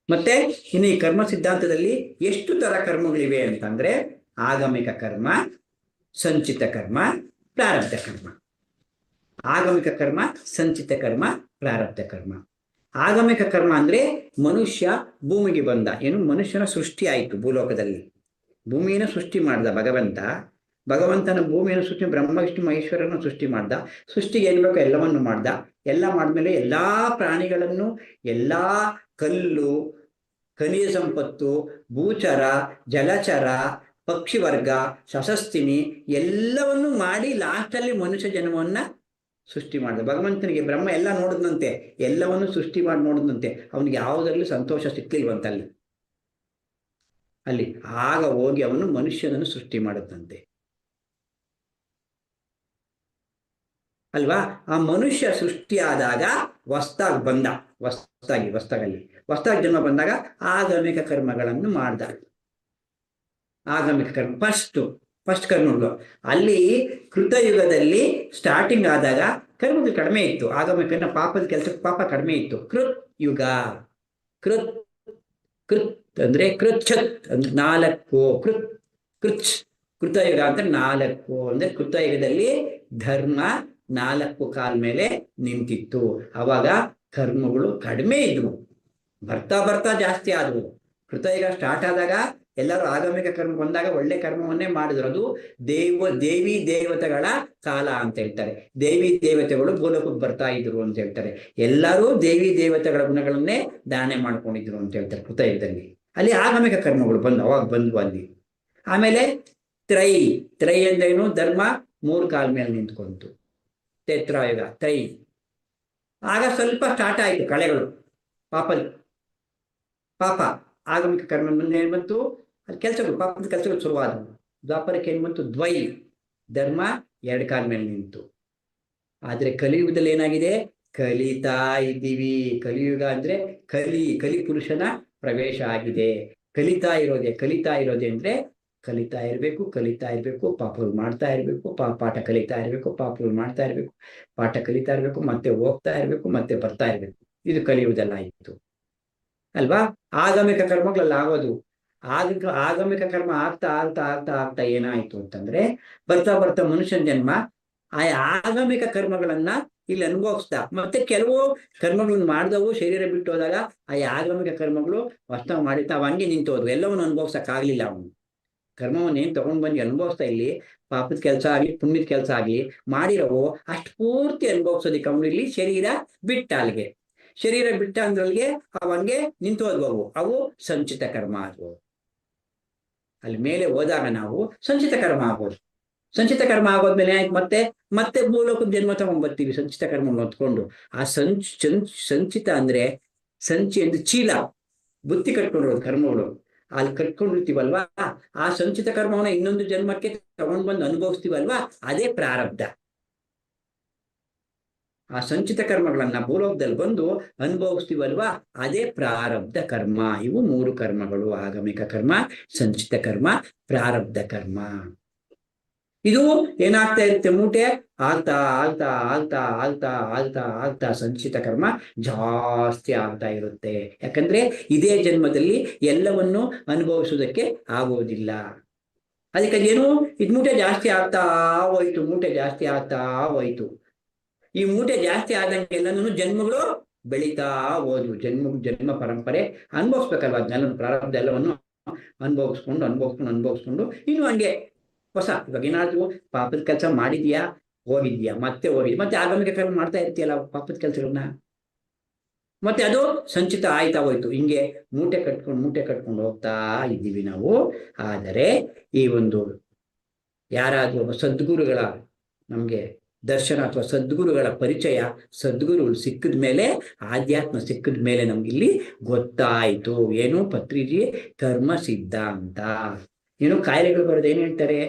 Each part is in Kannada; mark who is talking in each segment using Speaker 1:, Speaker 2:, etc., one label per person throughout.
Speaker 1: ಮತ್ತೆ ಇನ್ನು ಈ ಕರ್ಮ ಸಿದ್ಧಾಂತದಲ್ಲಿ ಎಷ್ಟು ತರ ಕರ್ಮಗಳಿವೆ ಅಂತಂದ್ರೆ ಆಗಮಿಕ ಕರ್ಮ, ಸಂಚಿತ ಕರ್ಮ, ಪ್ರಾರಬ್ಧ ಕರ್ಮ. ಆಗಮಿಕ ಕರ್ಮ, ಸಂಚಿತ ಕರ್ಮ, ಪ್ರಾರಬ್ಧ ಕರ್ಮ. ಆಗಮಿಕ ಕರ್ಮ ಅಂದ್ರೆ ಮನುಷ್ಯ ಭೂಮಿಗೆ ಬಂದ, ಏನು ಮನುಷ್ಯನ ಸೃಷ್ಟಿ ಆಯಿತು ಭೂಲೋಕದಲ್ಲಿ. ಭೂಮಿಯನ್ನು ಸೃಷ್ಟಿ ಮಾಡ್ದ ಭಗವಂತನ ಭೂಮಿಯನ್ನು ಸೃಷ್ಟಿ, ಬ್ರಹ್ಮ ವಿಷ್ಣು ಮಹೇಶ್ವರನ ಸೃಷ್ಟಿ ಮಾಡ್ದ. ಸೃಷ್ಟಿಗೆ ಏನ್ ಬೇಕೋ ಎಲ್ಲವನ್ನು ಮಾಡ್ದ. ಎಲ್ಲ ಮಾಡಿದ್ಮೇಲೆ ಎಲ್ಲಾ ಪ್ರಾಣಿಗಳನ್ನು, ಎಲ್ಲಾ ಕಲ್ಲು, ಖನಿಜ ಸಂಪತ್ತು, ಭೂಚರ, ಜಲಚರ, ಪಕ್ಷಿ ವರ್ಗ, ಸಸಸ್ತಿನಿ ಎಲ್ಲವನ್ನು ಮಾಡಿ ಲಾಸ್ಟಲ್ಲಿ ಮನುಷ್ಯ ಜನ್ಮವನ್ನ ಸೃಷ್ಟಿ ಮಾಡಿದ. ಭಗವಂತನಿಗೆ ಬ್ರಹ್ಮ ಎಲ್ಲ ನೋಡಿದ್ನಂತೆ, ಎಲ್ಲವನ್ನು ಸೃಷ್ಟಿ ಮಾಡಿ ನೋಡಿದ್ನಂತೆ. ಅವನಿಗೆ ಯಾವುದರಲ್ಲೂ ಸಂತೋಷ ಸಿಕ್ಕಿಲ್ವಂತಲ್ಲಿ ಅಲ್ಲಿ. ಆಗ ಹೋಗಿ ಅವನು ಮನುಷ್ಯನನ್ನು ಸೃಷ್ಟಿ ಮಾಡಿದಂತೆ ಅಲ್ವಾ. ಆ ಮನುಷ್ಯ ಸೃಷ್ಟಿಯಾದಾಗ ಹೊಸ್ದಾಗಿ ಬಂದ, ಹೊಸ್ದಾಗಿ ಜನ್ಮ ಬಂದಾಗ ಆಗಮಿಕ ಕರ್ಮಗಳನ್ನು ಮಾಡ್ದ. ಆಗಮಿಕ ಕರ್ಮ ಫಸ್ಟ್ ಕರ್ಮಗಳು. ಅಲ್ಲಿ ಕೃತಯುಗದಲ್ಲಿ ಸ್ಟಾರ್ಟಿಂಗ್ ಆದಾಗ ಕರ್ಮಗಳು ಕಡಿಮೆ ಇತ್ತು. ಆಗಮಿಕ ಪಾಪದ ಕೆಲಸಕ್ಕೆ ಪಾಪ ಕಡಿಮೆ ಇತ್ತು. ಯುಗ ಕೃತ್ ಅಂದ್ರೆ ಕೃಚ್ಛತ್ ಅಂದ್ರೆ 4, ಕೃತಯುಗ ಅಂದ್ರೆ 4 ಅಂದ್ರೆ ಕೃತಯುಗದಲ್ಲಿ ಧರ್ಮ 4 ಕಾಲ ಮೇಲೆ ನಿಂತಿತ್ತು. ಅವಾಗ ಕರ್ಮಗಳು ಕಡಿಮೆ ಇದ್ವು, ಬರ್ತಾ ಜಾಸ್ತಿ ಆದವು. ಕೃತಯುಗ ಸ್ಟಾರ್ಟ್ ಆದಾಗ ಎಲ್ಲರೂ ಆಗಮಿಕ ಕರ್ಮ ಬಂದಾಗ ಒಳ್ಳೆ ಕರ್ಮವನ್ನೇ ಮಾಡಿದ್ರು. ಅದು ದೇವಿ ದೇವತೆಗಳ ಕಾಲ ಅಂತ ಹೇಳ್ತಾರೆ. ದೇವಿ ದೇವತೆಗಳು ಭೂಲೋಕಕ್ಕೆ ಬರ್ತಾ ಇದ್ರು ಅಂತ ಹೇಳ್ತಾರೆ. ಎಲ್ಲರೂ ದೇವಿ ದೇವತೆಗಳ ಗುಣಗಳನ್ನೇ ಧಾರಣೆ ಮಾಡ್ಕೊಂಡಿದ್ರು ಅಂತ ಹೇಳ್ತಾರೆ ಕೃತಯುಗದಲ್ಲಿ. ಅಲ್ಲಿ ಆಗಮಿಕ ಕರ್ಮಗಳು ಅವಾಗ ಬಂದ್ವು ಅಲ್ಲಿ. ಆಮೇಲೆ ತ್ರೈ ಅಂದ್ರೇನು, ಧರ್ಮ 3 ಕಾಲ ಮೇಲೆ ನಿಂತ್ಕೊಂತು. ತ್ರೇತಾಯುಗ ಆಗ ಸ್ವಲ್ಪ ಸ್ಟಾರ್ಟ್ ಆಯಿತು ಕಳೆಗಳು, ಪಾಪ ಆಗಮಿಕ ಕರ್ಮ ಮುಂದೆ ಏನ್ ಬಂತು, ಅಲ್ಲಿ ಕೆಲಸಗಳು, ಪಾಪದ ಕೆಲಸಗಳು ಶುರುವಾದವು. ದ್ವಾಪರಕ್ಕೆ ಏನ್ ಬಂತು, ಧರ್ಮ 2 ಕಾಲ ಮೇಲೆ ನಿಂತು. ಆದ್ರೆ ಕಲಿಯುಗದಲ್ಲಿ ಏನಾಗಿದೆ, ಕಲಿತಾ ಇದ್ದೀವಿ. ಕಲಿಯುಗ ಅಂದ್ರೆ ಕಲಿ ಪುರುಷನ ಪ್ರವೇಶ ಆಗಿದೆ. ಕಲಿತಾ ಇರೋದೆ ಅಂದ್ರೆ ಕಲಿತಾ ಇರಬೇಕು, ಪಾಪಗಳು ಮಾಡ್ತಾ ಇರಬೇಕು, ಪಾಠ ಕಲಿತಾ ಇರಬೇಕು, ಪಾಪಗಳು ಮಾಡ್ತಾ ಇರಬೇಕು, ಪಾಠ ಕಲಿತಾ ಇರಬೇಕು, ಮತ್ತೆ ಹೋಗ್ತಾ ಇರಬೇಕು, ಮತ್ತೆ ಬರ್ತಾ ಇರಬೇಕು. ಇದು ಕಲಿಯುವುದಲ್ಲಾಯಿತು ಅಲ್ವಾ. ಆಗಮಿಕ ಕರ್ಮಗಳಲ್ಲಿ ಆಗೋದು. ಆಗಮಿಕ ಕರ್ಮ ಆಗ್ತಾ ಏನಾಯ್ತು ಅಂತಂದ್ರೆ ಬರ್ತಾ ಮನುಷ್ಯನ ಜನ್ಮ ಆ ಆಗಮಿಕ ಕರ್ಮಗಳನ್ನ ಇಲ್ಲಿ ಅನುಭವಿಸ್ದ. ಮತ್ತೆ ಕೆಲವು ಕರ್ಮಗಳನ್ನು ಮಾಡಿದವು ಶರೀರ ಬಿಟ್ಟು ಹೋದಾಗ ಆ ಆಗಮಿಕ ಕರ್ಮಗಳು ವಾಸ್ತವ ಮಾಡಿದ್ದ ಅವ ಹಂಗೆ ನಿಂತೋದು. ಎಲ್ಲವನ್ನು ಅನುಭವಿಸಕ್ ಆಗ್ಲಿಲ್ಲ. ಅವನು ಕರ್ಮವನ್ನು ಏನ್ ತಗೊಂಡ್ ಬಂದು ಅನುಭವಿಸ್ತಾ, ಇಲ್ಲಿ ಪಾಪದ ಕೆಲಸ ಆಗ್ಲಿ ಪುಣ್ಯದ ಕೆಲಸ ಆಗ್ಲಿ ಮಾಡಿರವು ಅಷ್ಟು ಪೂರ್ತಿ ಅನುಭವಿಸೋದಿಕ್ಕೆ ಅವನು ಇಲ್ಲಿ ಶರೀರ ಬಿಟ್ಟ ಅಂದ್ರಲ್ಲಿಗೆ ಅವಂಗೆ ನಿಂತೋದ್ವು. ಅವು ಸಂಚಿತ ಕರ್ಮ ಆದವು. ಅಲ್ಲಿ ಮೇಲೆ ಹೋದಾಗ ನಾವು ಸಂಚಿತ ಕರ್ಮ ಆಗೋದು. ಸಂಚಿತ ಕರ್ಮ ಆಗೋದ್ಮೇಲೆ ಆಯ್ತು, ಮತ್ತೆ ಭೂಲೋಕದ ಜನ್ಮ ತಗೊಂಡ್ಬರ್ತೀವಿ ಸಂಚಿತ ಕರ್ಮ ಹೊತ್ಕೊಂಡು. ಆ ಸಂಚಿತ ಅಂದ್ರೆ ಸಂಚಿ ಅಂದ್ರೆ ಚೀಲ, ಬುತ್ತಿ ಕಟ್ಕೊಂಡಿರೋದು ಕರ್ಮಗಳು. ಅಲ್ಲಿ ಕಟ್ಕೊಂಡಿರ್ತೀವಲ್ವಾ, ಆ ಸಂಚಿತ ಕರ್ಮವನ್ನ ಇನ್ನೊಂದು ಜನ್ಮಕ್ಕೆ ತಗೊಂಡ್ ಬಂದು ಅನುಭವಿಸ್ತೀವಲ್ವಾ, ಅದೇ ಪ್ರಾರಬ್ಧ. ಆ ಸಂಚಿತ ಕರ್ಮಗಳನ್ನ ಭೂಲೋಕದಲ್ಲಿ ಬಂದು ಅನುಭವಿಸ್ತೀವಲ್ವಾ, ಅದೇ ಪ್ರಾರಬ್ಧ ಕರ್ಮ. ಇವು 3 ಕರ್ಮಗಳು: ಆಗಮಿಕ ಕರ್ಮ, ಸಂಚಿತ ಕರ್ಮ, ಪ್ರಾರಬ್ಧ ಕರ್ಮ. ಇದು ಏನಾಗ್ತಾ ಇರುತ್ತೆ, ಮೂಟೆ ಆಗ್ತಾ ಸಂಚಿತ ಕರ್ಮ ಜಾಸ್ತಿ ಆಗ್ತಾ ಇರುತ್ತೆ. ಯಾಕಂದ್ರೆ ಇದೇ ಜನ್ಮದಲ್ಲಿ ಎಲ್ಲವನ್ನು ಅನುಭವಿಸುವುದಕ್ಕೆ ಆಗೋದಿಲ್ಲ. ಅದಕ್ಕೆ ಏನು, ಇದು ಮೂಟೆ ಜಾಸ್ತಿ ಆಗ್ತಾ ಹೋಯ್ತು. ಈ ಮೂಟೆ ಜಾಸ್ತಿ ಆದಂಗೆ ಎಲ್ಲನೂ ಜನ್ಮಗಳು ಬೆಳೀತಾ ಹೋದ್ವು. ಜನ್ಮ ಪರಂಪರೆ ಅನುಭವಿಸ್ಬೇಕಲ್ವಾ, ಪ್ರಾರಬ್ಧ ಎಲ್ಲವನ್ನು ಅನುಭವಿಸ್ಕೊಂಡು ಇನ್ನು ಹಂಗೆ ಹೊಸ. ಇವಾಗ ಏನಾದ್ರು ಪಾಪದ ಕೆಲಸ ಮಾಡಿದ್ಯಾ, ಹೋಗಿದ್ಯಾ, ಮತ್ತೆ ಆಗಮಿಕ ಕರ್ಮ ಮಾಡ್ತಾ ಇರ್ತೀಯಲ್ಲ ಪಾಪದ ಕೆಲಸಗಳನ್ನ, ಮತ್ತೆ ಅದು ಸಂಚಿತ ಆಯ್ತಾ ಹೋಯ್ತು. ಹಿಂಗೆ ಮೂಟೆ ಕಟ್ಕೊಂಡು ಹೋಗ್ತಾ ಇದ್ದೀವಿ ನಾವು. ಆದರೆ ಈ ಒಂದು ಯಾರಾದ್ರೂ ಒಬ್ಬ ಸದ್ಗುರುಗಳ ನಮ್ಗೆ ದರ್ಶನ ಅಥವಾ ಸದ್ಗುರುಗಳ ಪರಿಚಯ, ಸದ್ಗುರುಗಳು ಸಿಕ್ಕಿದ ಮೇಲೆ, ಆಧ್ಯಾತ್ಮ ಸಿಕ್ಕಿದ ಮೇಲೆ ನಮ್ಗಿಲ್ಲಿ ಗೊತ್ತಾಯ್ತು ಏನು ಪತ್ರಿಜಿ ಕರ್ಮ ಸಿದ್ಧಾಂತ. ಏನು ಕಾಯಿಲೆಗಳು ಬರೋದು ಏನ್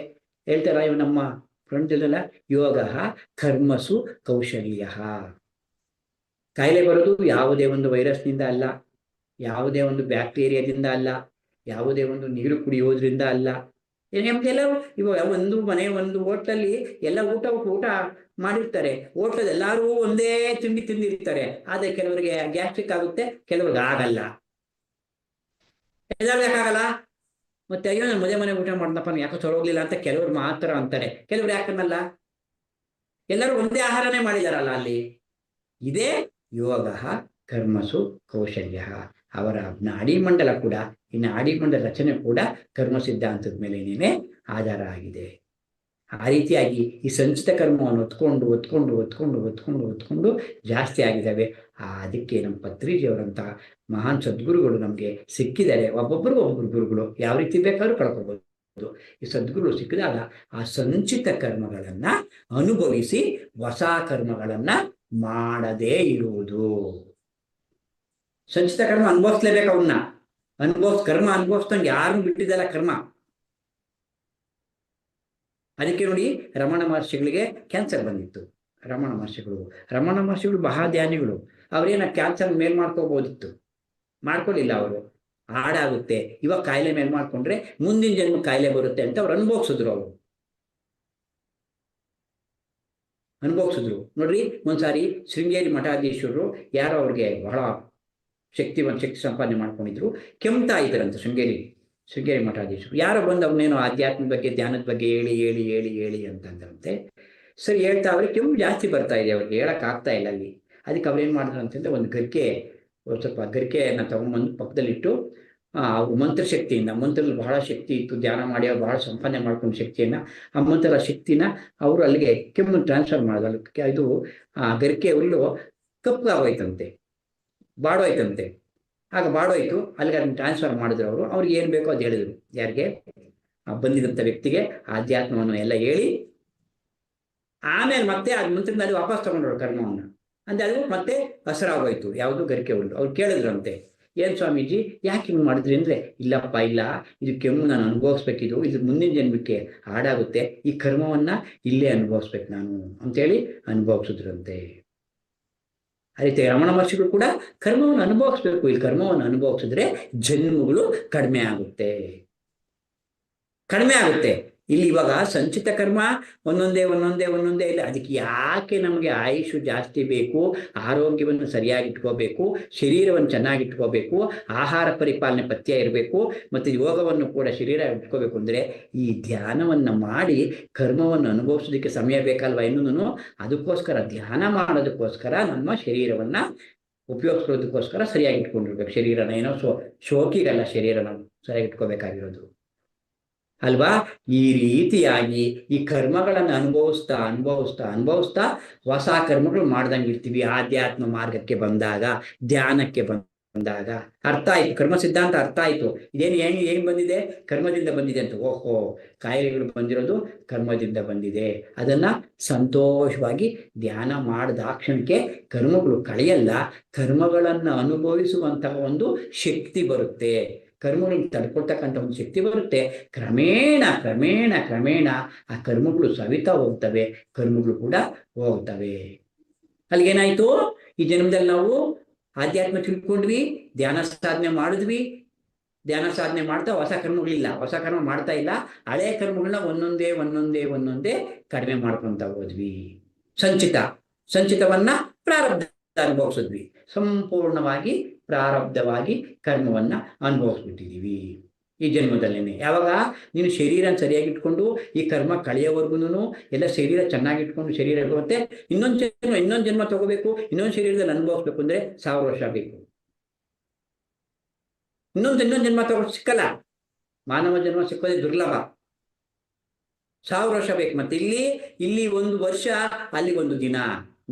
Speaker 1: ಹೇಳ್ತಾರ ಇವ್ ನಮ್ಮ ಫ್ರೆಂಡ್ಸ್ ಎಲ್ಲ, ಯೋಗ ಕರ್ಮಸು ಕೌಶಲ್ಯ. ಕಾಯಿಲೆ ಬರೋದು ಯಾವುದೇ ಒಂದು ವೈರಸ್ನಿಂದ ಅಲ್ಲ, ಯಾವುದೇ ಒಂದು ಬ್ಯಾಕ್ಟೀರಿಯಾದಿಂದ ಅಲ್ಲ, ಯಾವುದೇ ಒಂದು ನೀರು ಕುಡಿಯೋದ್ರಿಂದ ಅಲ್ಲ. ಎಲ್ಲ ಇವಾಗ ಒಂದು ಹೋಟ್ಲಲ್ಲಿ ಎಲ್ಲ ಊಟ ಮಾಡಿರ್ತಾರೆ. ಹೋಟ್ಲಲ್ಲಿ ಎಲ್ಲರೂ ಒಂದೇ ತಿಂಡಿ ತಿಂದಿರ್ತಾರೆ. ಆದ್ರೆ ಕೆಲವರಿಗೆ ಗ್ಯಾಸ್ಟ್ರಿಕ್ ಆಗುತ್ತೆ, ಕೆಲವ್ರಿಗೆ ಆಗಲ್ಲ. ಎಲ್ಲರೂ ಯಾಕಾಗಲ್ಲ? ಮತ್ತೆ ಅಯ್ಯೋ ನಾನು ಮನೆ ಊಟ ಮಾಡ್ದಪ್ಪ ಯಾಕೋ ಹೋಗ್ಲಿಲ್ಲ ಅಂತ ಕೆಲವರು ಮಾತ್ರ ಅಂತಾರೆ, ಕೆಲವ್ರು ಯಾಕನ್ನಲ್ಲ? ಎಲ್ಲರೂ ಒಂದೇ ಆಹಾರನೇ ಮಾಡಿದಾರಲ್ಲ ಅಲ್ಲಿ. ಇದೇ ಯೋಗ ಕರ್ಮಸು ಕೌಶಲ್ಯ. ಅವರ ನಾಡಿಮಂಡಲ ಕೂಡ, ಈ ನಾಡಿಮಂಡಲ ರಚನೆ ಕೂಡ ಕರ್ಮ ಸಿದ್ಧಾಂತದ ಮೇಲೇನೇ ಆಧಾರ ಆಗಿದೆ. ಆ ರೀತಿಯಾಗಿ ಈ ಸಂಚಿತ ಕರ್ಮವನ್ನು ಒತ್ಕೊಂಡು ಜಾಸ್ತಿ ಆಗಿದ್ದಾವೆ. ಅದಕ್ಕೆ ನಮ್ಮ ಪತ್ರಿಜಿಯವರಂಥ ಮಹಾನ್ ಸದ್ಗುರುಗಳು ನಮಗೆ ಸಿಕ್ಕಿದ್ದಾರೆ. ಒಬ್ಬೊಬ್ಬರು ಗುರುಗಳು ಯಾವ ರೀತಿ ಬೇಕಾದ್ರೂ ಕಳ್ಕೊಬೋದು. ಈ ಸದ್ಗುರು ಸಿಕ್ಕಿದಾಗ ಆ ಸಂಚಿತ ಕರ್ಮಗಳನ್ನ ಅನುಭವಿಸಿ ಹೊಸ ಕರ್ಮಗಳನ್ನ ಮಾಡದೇ ಇರುವುದು. ಸಂಚಿತ ಕರ್ಮ ಅನುಭವಿಸ್ಲೇಬೇಕು. ಅವನ್ನ ಕರ್ಮ ಅನುಭವಿಸ್ದಂಗೆ ಯಾರನ್ನು ಬಿಟ್ಟಿದ್ದಲ್ಲ ಕರ್ಮ. ಅದಕ್ಕೆ ನೋಡಿ, ರಮಣ ಮಹರ್ಷಿಗಳಿಗೆ ಕ್ಯಾನ್ಸರ್ ಬಂದಿತ್ತು. ರಮಣ ಮಹರ್ಷಿಗಳು ಮಹಾಧ್ಯಾನಿಗಳು. ಅವರೇನ ಕ್ಯಾನ್ಸರ್ ಮೇಲ್ ಮಾಡ್ಕೋಬೋದಿತ್ತು, ಮಾಡ್ಕೊಳ್ಳಿಲ್ಲ. ಅವರು ಹಾಡಾಗುತ್ತೆ, ಇವಾಗ ಕಾಯಿಲೆ ಮೇಲ್ ಮಾಡ್ಕೊಂಡ್ರೆ ಮುಂದಿನ ಜನ್ಮ ಕಾಯಿಲೆ ಬರುತ್ತೆ ಅಂತ ಅವ್ರು ಅನುಭವಿಸಿದ್ರು. ನೋಡ್ರಿ, ಒಂದ್ಸಾರಿ ಶೃಂಗೇರಿ ಮಠಾಧೀಶ್ವರರು ಯಾರೋ ಅವ್ರಿಗೆ ಬಹಳ ಶಕ್ತಿ ಸಂಪಾದನೆ ಮಾಡ್ಕೊಂಡಿದ್ರು. ಕೆಮ್ತಾ ಇದ್ರಂತೆ ಶೃಂಗೇರಿ ಮಠಾಧೀಶರು. ಯಾರೋ ಬಂದು ಅವನೇನೋ ಆಧ್ಯಾತ್ಮ ಬಗ್ಗೆ ಧ್ಯಾನದ ಬಗ್ಗೆ ಹೇಳಿ ಅಂತಂದ್ರಂತೆ. ಸರಿ ಹೇಳ್ತಾ ಅವ್ರಿಗೆ ಕೆಮ್ಮು ಜಾಸ್ತಿ ಬರ್ತಾ ಇದೆ, ಅವ್ರಿಗೆ ಹೇಳಕ್ ಆಗ್ತಾ ಇಲ್ಲ ಅಲ್ಲಿ. ಅದಕ್ಕೆ ಅವ್ರೇನ್ ಮಾಡಿದ್ರು ಅಂತಂದ್ರೆ ಒಂದು ಸ್ವಲ್ಪ ಗರಿಕೆಯನ್ನ ತಗೊಂಡ್ಬಂದು ಪಕ್ಕದಲ್ಲಿಟ್ಟು, ಮಂತ್ರಶಕ್ತಿಯಿಂದ, ಮಂತ್ರದಲ್ಲಿ ಬಹಳ ಶಕ್ತಿ ಇತ್ತು, ಧ್ಯಾನ ಮಾಡಿ ಅವ್ರು ಬಹಳ ಸಂಪಾದನೆ ಮಾಡ್ಕೊಂಡು ಶಕ್ತಿಯನ್ನ, ಆ ಮಂತ್ರದ ಶಕ್ತಿನ ಅವರು ಅಲ್ಲಿಗೆ ಕೆಮ್ಮು ಟ್ರಾನ್ಸ್ಫರ್ ಮಾಡಿದ್ರು. ಇದು ಗರಿಕೆ ಹುಲ್ಲು ಕಪ್ಪಗಾಗೋಯ್ತಂತೆ, ಬಾಡೋಯ್ತಂತೆ. ಆಗ ಬಾಡೋಯ್ತು, ಅಲ್ಲಿಗೆ ಅದನ್ನ ಟ್ರಾನ್ಸ್ಫರ್ ಮಾಡಿದ್ರು. ಅವ್ರಿಗೆ ಏನು ಬೇಕೋ ಅದು ಹೇಳಿದ್ರು. ಯಾರಿಗೆ? ಬಂದಿದ್ದಂಥ ವ್ಯಕ್ತಿಗೆ ಆಧ್ಯಾತ್ಮವನ್ನು ಎಲ್ಲ ಹೇಳಿ, ಆಮೇಲೆ ಮತ್ತೆ ಅದು ಮಂತ್ರದಲ್ಲಿ ವಾಪಸ್ ತಗೊಂಡ್ರು ಕರ್ಮವನ್ನು. ಅಂದ್ರೆ ಅದು ಮತ್ತೆ ಹಸರಾಗೋಯ್ತು. ಯಾವುದು? ಗರಿಕೆ ಹುಲ್ಲು. ಅವ್ರು ಕೇಳಿದ್ರಂತೆ, ಏನ್ ಸ್ವಾಮೀಜಿ ಯಾಕೆ ಹಿಂಗೆ ಮಾಡಿದ್ರಿ ಅಂದ್ರೆ, ಇಲ್ಲಪ್ಪ ಇಲ್ಲ, ಇದು ಕೆಮ್ಮು ನಾನು ಅನುಭವಿಸ್ಬೇಕಿದು, ಇದು ಮುಂದಿನ ಜನ್ಮಕ್ಕೆ ಹಾಡಾಗುತ್ತೆ, ಈ ಕರ್ಮವನ್ನ ಇಲ್ಲೇ ಅನುಭವಿಸ್ಬೇಕು ನಾನು ಅಂತೇಳಿ ಅನುಭವಿಸಿದ್ರಂತೆ. ಆ ರೀತಿ ರಮಣ ಮಹರ್ಷಿಗಳು ಕೂಡ ಕರ್ಮವನ್ನು ಅನುಭವಿಸ್ಬೇಕು. ಇಲ್ಲಿ ಕರ್ಮವನ್ನು ಅನುಭವಿಸಿದ್ರೆ ಜನ್ಮಗಳು ಕಡಿಮೆ ಆಗುತ್ತೆ. ಇಲ್ಲಿ ಇವಾಗ ಸಂಚಿತ ಕರ್ಮ ಒಂದೊಂದೇ ಇಲ್ಲ. ಅದಕ್ಕೆ ಯಾಕೆ ನಮಗೆ ಆಯುಷು ಜಾಸ್ತಿ ಬೇಕು, ಆರೋಗ್ಯವನ್ನು ಸರಿಯಾಗಿ ಇಟ್ಕೋಬೇಕು, ಶರೀರವನ್ನು ಚೆನ್ನಾಗಿ ಇಟ್ಕೋಬೇಕು, ಆಹಾರ ಪರಿಪಾಲನೆ ಪಥ್ಯ ಇರಬೇಕು, ಮತ್ತು ಯೋಗವನ್ನು ಕೂಡ ಶರೀರ ಇಟ್ಕೋಬೇಕು ಅಂದ್ರೆ ಈ ಧ್ಯಾನವನ್ನು ಮಾಡಿ ಕರ್ಮವನ್ನು ಅನುಭವಿಸೋದಕ್ಕೆ ಸಮಯ ಬೇಕಲ್ವ ಇನ್ನೂ. ಅದಕ್ಕೋಸ್ಕರ ಧ್ಯಾನ ಮಾಡೋದಕ್ಕೋಸ್ಕರ ನಮ್ಮ ಶರೀರವನ್ನ ಉಪಯೋಗಿಸ್ಕೊಳ್ಳೋದಕ್ಕೋಸ್ಕರ ಸರಿಯಾಗಿ ಇಟ್ಕೊಂಡಿರ್ಬೇಕು. ಶರೀರನ ಏನೋ ಶೋಕಿಗಲ್ಲ, ಶರೀರನ ಸರಿಯಾಗಿ ಇಟ್ಕೋಬೇಕಾಗಿರೋದು ಅಲ್ವಾ? ಈ ರೀತಿಯಾಗಿ ಈ ಕರ್ಮಗಳನ್ನು ಅನುಭವಿಸ್ತಾ ಹೊಸ ಕರ್ಮಗಳು ಮಾಡ್ದಂಗೆ ಇರ್ತೀವಿ. ಆಧ್ಯಾತ್ಮ ಮಾರ್ಗಕ್ಕೆ ಬಂದಾಗ, ಧ್ಯಾನಕ್ಕೆ ಬಂದಾಗ ಅರ್ಥ ಆಯ್ತು, ಕರ್ಮ ಸಿದ್ಧಾಂತ ಅರ್ಥ ಆಯ್ತು. ಏನ್ ಬಂದಿದೆ? ಕರ್ಮದಿಂದ ಬಂದಿದೆ ಅಂತ. ಓಹೋ, ಕಾಯಿಲೆಗಳು ಬಂದಿರೋದು ಕರ್ಮದಿಂದ ಬಂದಿದೆ. ಅದನ್ನ ಸಂತೋಷವಾಗಿ ಧ್ಯಾನ ಮಾಡಿದಾಕ್ಷಣಕ್ಕೆ ಕರ್ಮಗಳು ಕಳೆಯಲ್ಲ, ಕರ್ಮಗಳನ್ನು ಅನುಭವಿಸುವಂತಹ ಒಂದು ಶಕ್ತಿ ಬರುತ್ತೆ, ಕರ್ಮಗಳನ್ನು ತಡ್ಕೊಳ್ತಕ್ಕಂಥ ಒಂದು ಶಕ್ತಿ ಬರುತ್ತೆ. ಕ್ರಮೇಣ ಆ ಕರ್ಮಗಳು ಸವಿತಾ ಹೋಗ್ತವೆ, ಕರ್ಮಗಳು ಕೂಡ ಹೋಗ್ತವೆ. ಅಲ್ಲಿಗೇನಾಯ್ತು? ಈ ಜನ್ಮದಲ್ಲಿ ನಾವು ಆಧ್ಯಾತ್ಮ ತಿಳ್ಕೊಂಡ್ವಿ, ಧ್ಯಾನ ಸಾಧನೆ ಮಾಡಿದ್ವಿ, ಧ್ಯಾನ ಸಾಧನೆ ಮಾಡ್ತಾ ಹೊಸ ಕರ್ಮ ಮಾಡ್ತಾ ಇಲ್ಲ, ಹಳೆ ಕರ್ಮಗಳನ್ನ ಒಂದೊಂದೇ ಕಡಿಮೆ ಮಾಡ್ಕೊಂತ ಹೋದ್ವಿ. ಸಂಚಿತವನ್ನ ಪ್ರಾರಬ್ಧ ಅನುಭವಿಸಿದ್ವಿ, ಸಂಪೂರ್ಣವಾಗಿ ಪ್ರಾರಬ್ಧವಾಗಿ ಕರ್ಮವನ್ನ ಅನುಭವಿಸ್ಬಿಟ್ಟಿದೀವಿ ಈ ಜನ್ಮದಲ್ಲೇನೆ. ಯಾವಾಗ ನೀನು ಶರೀರ ಸರಿಯಾಗಿ ಇಟ್ಕೊಂಡು ಈ ಕರ್ಮ ಕಳೆಯೋವರೆಗೂ ಎಲ್ಲ ಶರೀರ ಚೆನ್ನಾಗಿಟ್ಕೊಂಡು ಶರೀರ ಇರುವಂತೆ ಇನ್ನೊಂದು ಜನ್ಮ ತಗೋಬೇಕು, ಇನ್ನೊಂದು ಶರೀರದಲ್ಲಿ ಅನುಭವಿಸ್ಬೇಕು ಅಂದ್ರೆ 1000 ವರ್ಷ ಬೇಕು. ಇನ್ನೊಂದು ಜನ್ಮ ತಗೋ ಸಿಕ್ಕಲ್ಲ, ಮಾನವ ಜನ್ಮ ಸಿಕ್ಕೋದೇ ದುರ್ಲಭ. 1000 ವರ್ಷ ಬೇಕು. ಮತ್ತೆ ಇಲ್ಲಿ 1 ವರ್ಷ, ಅಲ್ಲಿ 1 ದಿನ.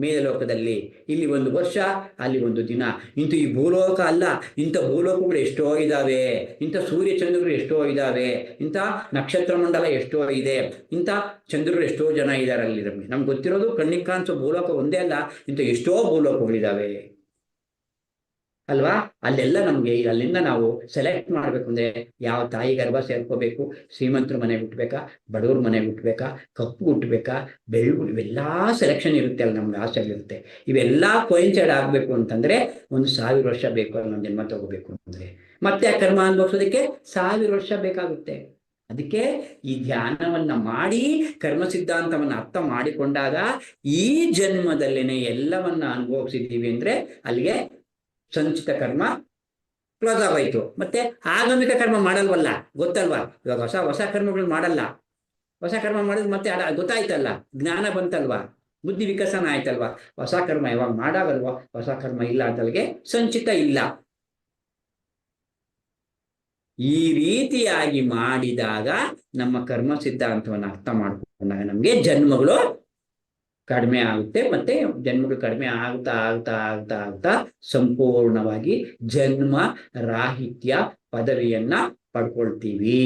Speaker 1: ಮೇಲೋಕದಲ್ಲಿ ಇಲ್ಲಿ 1 ವರ್ಷ, ಅಲ್ಲಿ 1 ದಿನ. ಇಂಥ ಈ ಭೂಲೋಕ ಅಲ್ಲ, ಇಂಥ ಭೂಲೋಕಗಳು ಎಷ್ಟೋ ಇದ್ದಾವೆ, ಇಂಥ ಸೂರ್ಯ ಚಂದ್ರರು ಎಷ್ಟೋ ಇದ್ದಾವೆ, ಇಂಥ ನಕ್ಷತ್ರ ಮಂಡಲ ಎಷ್ಟೋ ಇದೆ, ಇಂಥ ಚಂದ್ರರು ಎಷ್ಟೋ ಜನ ಇದ್ದಾರೆ ಅಲ್ಲಿ. ನಮ್ಗೆ ಗೊತ್ತಿರೋದು ಕಣ್ಣಿಗೆ ಕಾಣಿಸೋ ಭೂಲೋಕ ಒಂದೇ ಅಲ್ಲ, ಇಂಥ ಎಷ್ಟೋ ಭೂಲೋಕಗಳಿದ್ದಾವೆ ಅಲ್ವಾ? ಅಲ್ಲೆಲ್ಲ ನಮ್ಗೆ ಅಲ್ಲಿಂದ ನಾವು ಸೆಲೆಕ್ಟ್ ಮಾಡ್ಬೇಕು ಅಂದ್ರೆ ಯಾವ ತಾಯಿ ಗರ್ಭ ಸೇರ್ಕೋಬೇಕು, ಶ್ರೀಮಂತರ ಮನೆಗೆ ಹುಟ್ಟಬೇಕಾ, ಬಡವ್ರ ಮನೆಗೆ ಹುಟ್ಟಬೇಕಾ, ಕಪ್ಪು ಹುಟ್ಟಬೇಕಾ, ಬೆಳ್ಳು, ಇವೆಲ್ಲಾ ಸೆಲೆಕ್ಷನ್ ಇರುತ್ತೆ ಅಲ್ಲಿ, ನಮ್ಗೆ ಆಸೆಗಳಿರುತ್ತೆ. ಇವೆಲ್ಲಾ ಕೋಯಿನ್ಸೈಡ್ ಆಗ್ಬೇಕು ಅಂತಂದ್ರೆ 1000 ವರ್ಷ ಬೇಕು ನಮ್ಮ ಜನ್ಮ ತಗೋಬೇಕು ಅಂದ್ರೆ. ಮತ್ತೆ ಆ ಕರ್ಮ ಅನುಭವಿಸೋದಕ್ಕೆ 1000 ವರ್ಷ ಬೇಕಾಗುತ್ತೆ. ಅದಕ್ಕೆ ಈ ಧ್ಯಾನವನ್ನ ಮಾಡಿ ಕರ್ಮ ಸಿದ್ಧಾಂತವನ್ನ ಅರ್ಥ ಮಾಡಿಕೊಂಡಾಗ ಈ ಜನ್ಮದಲ್ಲೇನೆ ಎಲ್ಲವನ್ನ ಅನುಭವಿಸಿದ್ದೀವಿ ಅಂದ್ರೆ ಅಲ್ಲಿಗೆ ಸಂಚಿತ ಕರ್ಮ ಕ್ಲೋಸ್ ಆಗೋಯ್ತು. ಮತ್ತೆ ಆಗಮಿಕ ಕರ್ಮ ಮಾಡಲ್ವಲ್ಲ, ಗೊತ್ತಲ್ವಾ? ಇವಾಗ ಹೊಸ ಹೊಸ ಕರ್ಮಗಳು ಮಾಡಲ್ಲ. ಹೊಸ ಕರ್ಮ ಮಾಡಿದ್ರೆ ಮತ್ತೆ ಗೊತ್ತಾಯ್ತಲ್ಲ, ಜ್ಞಾನ ಬಂತಲ್ವಾ, ಬುದ್ಧಿ ವಿಕಸನ ಆಯ್ತಲ್ವಾ. ಹೊಸ ಕರ್ಮ ಯಾವಾಗ ಮಾಡಾಗಲ್ವಾ, ಹೊಸ ಕರ್ಮ ಇಲ್ಲ ಅಂತಲ್ಗೆ ಸಂಚಿತ ಇಲ್ಲ. ಈ ರೀತಿಯಾಗಿ ಮಾಡಿದಾಗ ನಮ್ಮ ಕರ್ಮ ಸಿದ್ಧಾಂತವನ್ನು ಅರ್ಥ ಮಾಡ್ಕೊಂಡಾಗ ನಮ್ಗೆ ಜನ್ಮಗಳು ಕಡಿಮೆ ಆಗುತ್ತೆ. ಮತ್ತೆ ಜನ್ಮಗಳು ಕಡಿಮೆ ಆಗ್ತಾ ಆಗ್ತಾ ಆಗ್ತಾ ಆಗ್ತಾ ಸಂಪೂರ್ಣವಾಗಿ ಜನ್ಮ ರಾಹಿತ್ಯ ಪದವಿಯನ್ನ ಪಡ್ಕೊಳ್ತೀವಿ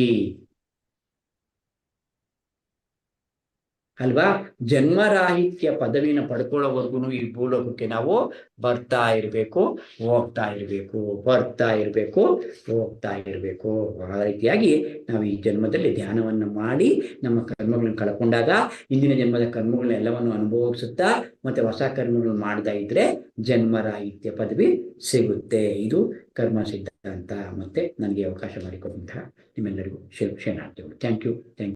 Speaker 1: ಅಲ್ವಾ. ಜನ್ಮರಾಹಿತ್ಯ ಪದವಿನ ಪಡ್ಕೊಳ್ಳೋವರೆಗೂ ಈ ಭೂಲೋಕಕ್ಕೆ ನಾವು ಬರ್ತಾ ಇರಬೇಕು, ಹೋಗ್ತಾ ಇರಬೇಕು, ಬರ್ತಾ ಇರಬೇಕು, ಹೋಗ್ತಾ ಇರಬೇಕು. ಆ ರೀತಿಯಾಗಿ ನಾವು ಈ ಜನ್ಮದಲ್ಲಿ ಧ್ಯಾನವನ್ನು ಮಾಡಿ ನಮ್ಮ ಕರ್ಮಗಳನ್ನು ಕಳ್ಕೊಂಡಾಗ ಇಂದಿನ ಜನ್ಮದ ಕರ್ಮಗಳನ್ನ ಎಲ್ಲವನ್ನು ಅನುಭವಿಸುತ್ತಾ ಮತ್ತೆ ಹೊಸ ಕರ್ಮಗಳು ಮಾಡ್ತಾ ಇದ್ರೆ ಜನ್ಮರಾಹಿತ್ಯ ಪದವಿ ಸಿಗುತ್ತೆ. ಇದು ಕರ್ಮ ಸಿದ್ಧಾಂತ. ಮತ್ತೆ ನನಗೆ ಅವಕಾಶ ಮಾಡಿಕೊಟ್ಟಂತಹ ನಿಮ್ಮೆಲ್ಲರಿಗೂ ಶರಣಾರ್ಥಿಗಳು. Thank you.